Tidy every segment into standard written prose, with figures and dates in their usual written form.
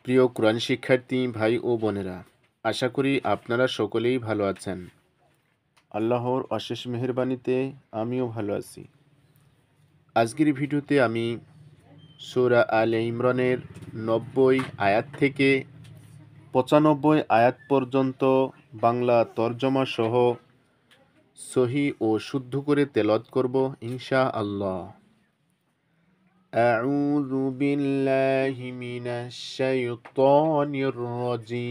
প্রিয় কোরআন শিক্ষার্থী ভাই ও বোনেরা, আশা করি আপনারা সকলেই ভালো আছেন। আল্লাহর অশেষ মেহেরবানিতে আমিও ভালো আছি। আজকের ভিডিওতে আমি সূরা আলে ইমরানের ৯০ আয়াত থেকে ৯৫ আয়াত পর্যন্ত বাংলা তরজমা সহ সহি ও শুদ্ধ করে তেলাওয়াত করব ইনশাআল্লাহ। أعوذ بالله من الشيطان الرجيم.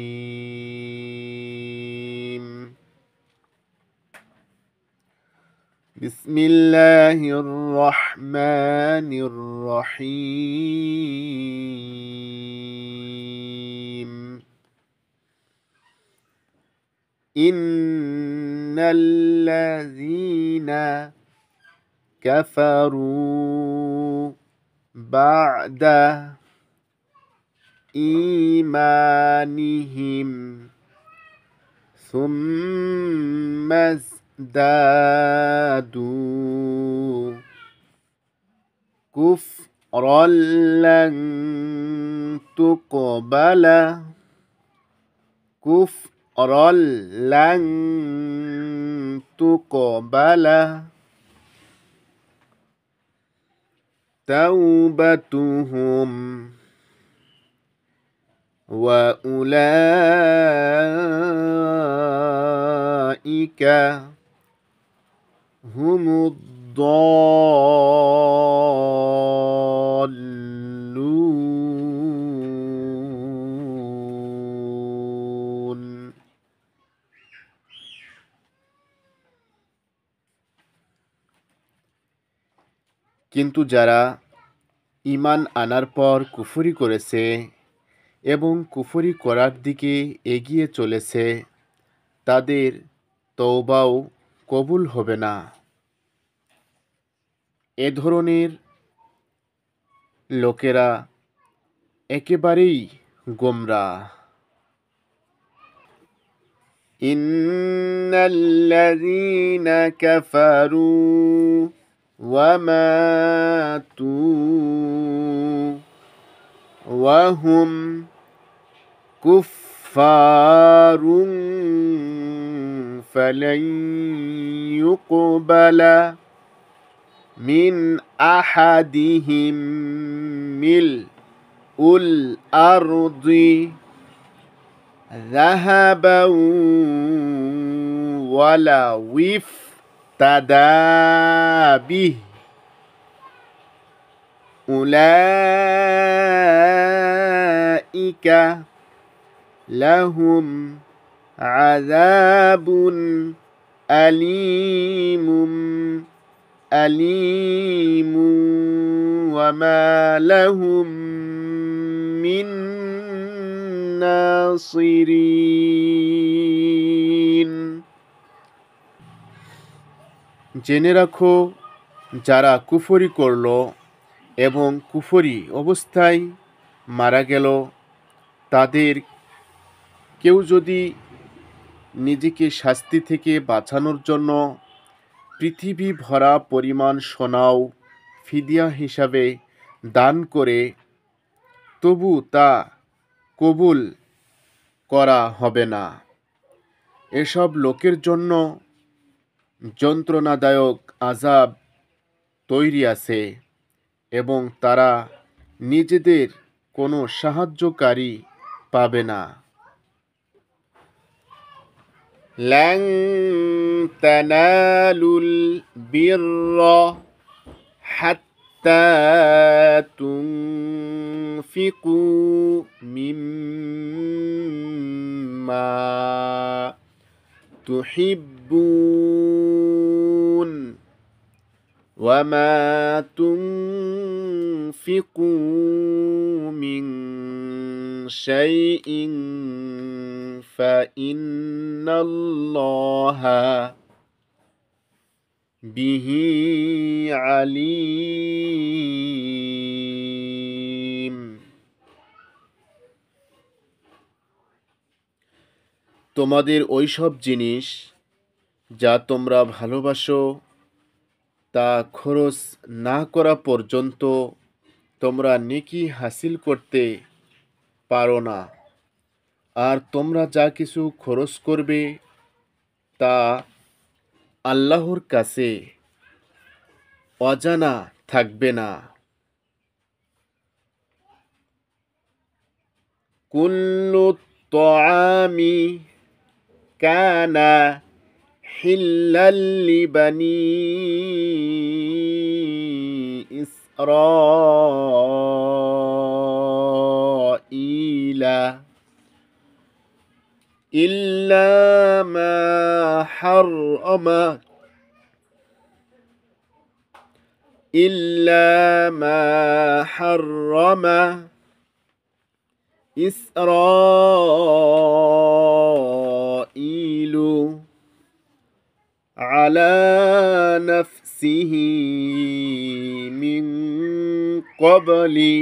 بسم الله الرحمن الرحيم. إن الذين كفروا بعد إيمانهم ثم ازدادوا كفرا لن تقبل توبتهم وأولئك هم الضالون. কিন্তু যারা ঈমান আনার পর কুফরি করেছে এবং কুফরি করার দিকে এগিয়ে চলেছে, তাদের তওবাও কবুল হবে না। এ ধরনের লোকেরা একেবারেই গোমরাহ। ইন্নাল্লাযীনা কাফারু ওয়া মাতু ওয়া হুম কুফফারুন ফালান ইউকবালা মিন আহাদিহিম মিলউল আরদি যাহাবান ওয়ালাউ ইফতাদা বিহি উলাইকা লাহুম আযাবুন আলীমুম ওয়া মা লাহুম মিন নাসিরিন। জেনে রাখো, যারা কুফরি করল এবং কুফরি অবস্থায় মারা গেল, তাদের কেউ যদি নিজেকে শাস্তি থেকে বাঁচানোর জন্য পৃথিবী ভরা পরিমাণ সোনাও ফিদিয়া হিসাবে দান করে, তবু তা কবুল করা হবে না। এসব লোকের জন্য যন্ত্রণাদায়ক আযাব তৈরি আছে এবং তারা নিজেদের কোনো সাহায্যকারী পাবে না। লান তানালুল বিররা হাত্তা তুনফিকু মিম্মা তুহিব্বুন ওয়া মা তুনফিকু মিন শাইইন ফাইন্নাল্লাহা বিহি আলীম। তোমাদের ওইসব জিনিস যা তোমরা ভালোবাসো তা খরচ না করা পর্যন্ত তোমরা নেকি হাসিল করতে পারো না, আর তোমরা যা কিছু খরচ করবে তা আল্লাহর কাছে অজানা থাকবে না। কুল্লু তাআমি কানা হিল্লাল লিবানি ইসরাঈলা ইল্লা মা হাররামা ইসরাঈলু আলা নাফসিহি মিন ক্বাবলি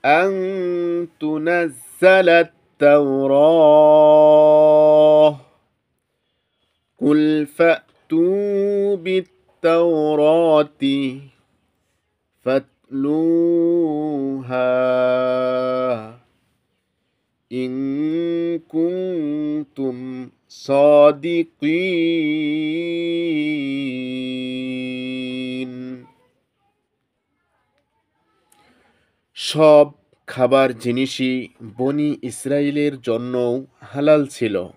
আন তুনাজ্জালাত তাওরাহ কুল ফাতু বিত-তাওরাতি ফাতলুহা ইন কুনতুম সাদিকিন। সব খাবার জিনিসই বনি ইসরাইলের জন্যও হালাল ছিল।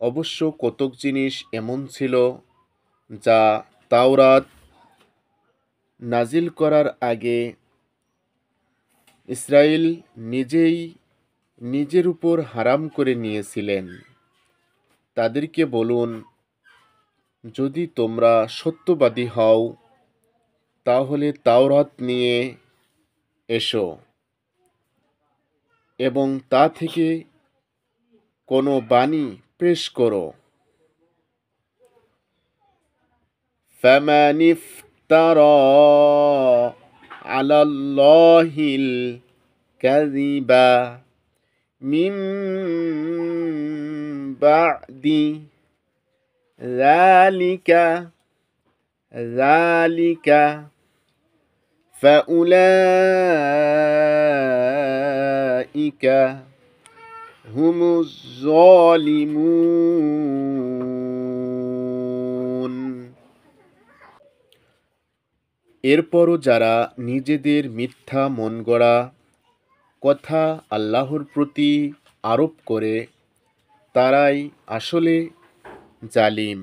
অবশ্য কতক জিনিস এমন ছিল যা তাওরাত নাজিল করার আগে ইসরাইল নিজেই নিজের উপর হারাম করে নিয়েছিলেন। তাদেরকে বলুন, যদি তোমরা সত্যবাদী হও তাহলে তাওরাত নিয়ে এসো এবং তা থেকে কোনো বাণী পেশ করো। ফামান ইফতারা আলাল্লাহিল কাযিবা মিন বা'দি যালিকা ফাউলাইকা হুমুজ যালিমুন। এরপরও যারা নিজেদের মিথ্যা মন গড়া কথা আল্লাহর প্রতি আরোপ করে তারাই আসলে জালিম।